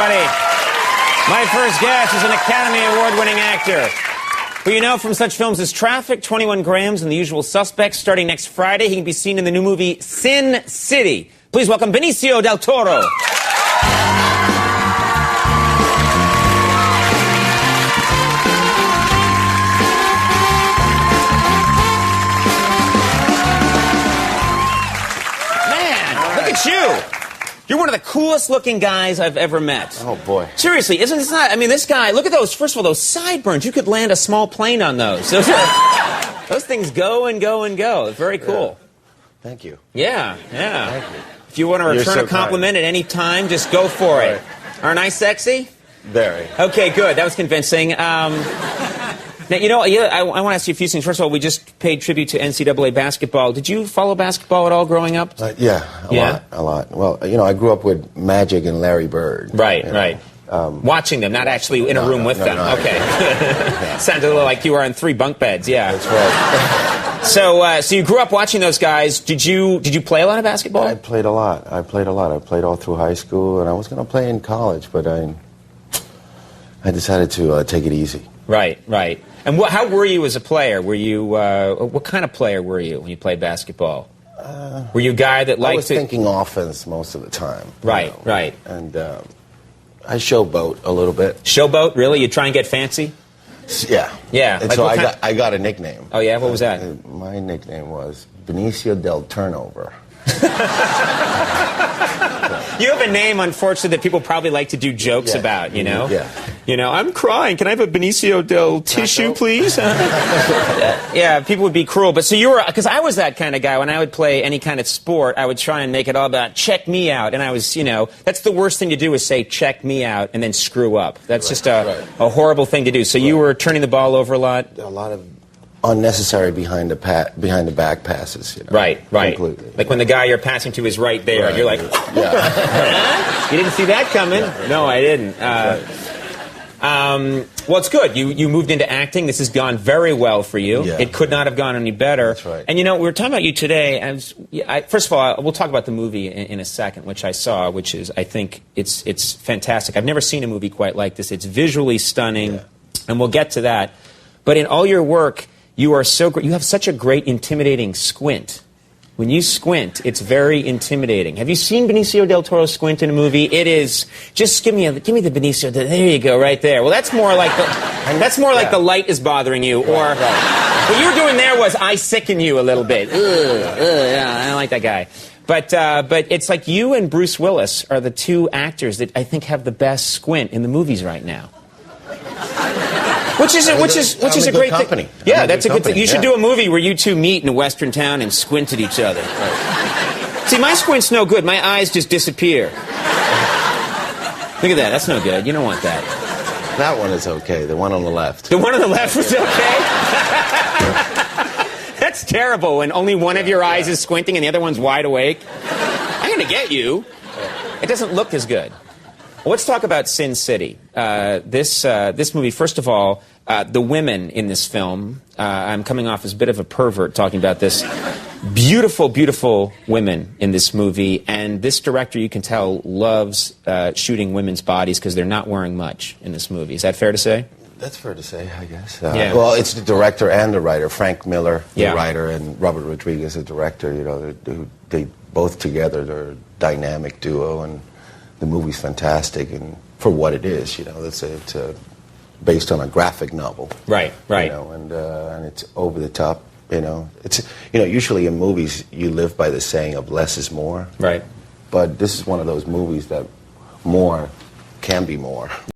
everybody. My first guest is an Academy Award-winning actor who you know from such films as Traffic, 21 Grams, and The Usual Suspects. Starting next Friday, he can be seen in the new movie Sin City. Please welcome Benicio del Toro. Man, look at you. You're one of the coolest looking guys I've ever met. Oh, boy. Seriously, isn't this not? I mean, this guy, look at those. First of all, those sideburns. You could land a small plane on those. Those things go and go and go. It's very cool. Yeah. Thank you. Yeah. Thank you. If you want to return a compliment at any time, just go for it. Aren't I sexy? Very. Okay, good. That was convincing. Now, you know, I want to ask you a few things. First of all, we just paid tribute to NCAA basketball. Did you follow basketball at all growing up? Yeah, a lot. Well, you know, I grew up with Magic and Larry Bird. Right. Watching them, not actually in a room with them. Okay. Sounded a little like you were on 3 bunk beds. Yeah. That's right. So you grew up watching those guys. Did you play a lot of basketball? I played a lot. I played all through high school, and I was going to play in college, but I decided to take it easy. Right. And how were you as a player? Were you what kind of player were you when you played basketball? Were you a guy that liked I was thinking offense most of the time. Right. And I showboat a little bit. Showboat? Really? You try and get fancy? Yeah. And so I got a nickname. Oh, yeah? What was that? My nickname was Benicio del Turnover. You have a name, unfortunately, that people probably like to do jokes about, you know? Yeah. You know, I'm crying. Can I have a Benicio del Tissue, please? Yeah, people would be cruel. But so you were, because I was that kind of guy. When I would play any kind of sport, I would try and make it all about check me out. And I was, you know, that's the worst thing to do is say check me out and then screw up. That's just a horrible thing to do. So you were turning the ball over a lot? A lot of unnecessary behind the back passes. You know, right. Completely. Like when the guy you're passing to is right there, and you're like, yeah. You didn't see that coming? No, I didn't. Well, it's good. You moved into acting. This has gone very well for you. Yeah. It could not have gone any better. That's right. And you know, we were talking about you today. First of all, we'll talk about the movie in a second, which I saw, which is, I think, it's fantastic. I've never seen a movie quite like this. It's visually stunning, and we'll get to that. But in all your work, you are so great. You have such a great, intimidating squint. When you squint, it's very intimidating. Have you seen Benicio del Toro squint in a movie? It is just give me the Benicio. There you go, right there. Well, that's more like the light is bothering you, or what you were doing there was I sicken you a little bit. Yeah, I don't like that guy. But it's like you and Bruce Willis are the 2 actors that I think have the best squint in the movies right now. Which is a great company. thing. Yeah, that's a good thing. You should do a movie where you 2 meet in a western town and squint at each other. See, my squint's no good. My eyes just disappear. Look at that. That's no good. You don't want that. That one is okay. The one on the left. The one on the left was okay? That's terrible when only one of your eyes is squinting and the other one's wide awake. I'm going to get you. It doesn't look as good. Well, let's talk about Sin City. This movie, first of all, the women in this film, I'm coming off as a bit of a pervert talking about this. Beautiful, beautiful women in this movie. And this director, you can tell, loves shooting women's bodies because they're not wearing much in this movie. Is that fair to say? That's fair to say, I guess. Yeah. Well, it's the director and the writer. Frank Miller, the writer, and Robert Rodriguez, the director. You know, they both together, they're a dynamic duo, and the movie's fantastic, and for what it is, you know, it's based on a graphic novel. Right. You know, and it's over the top. You know, usually in movies you live by the saying of less is more. Right. But this is one of those movies that more can be more.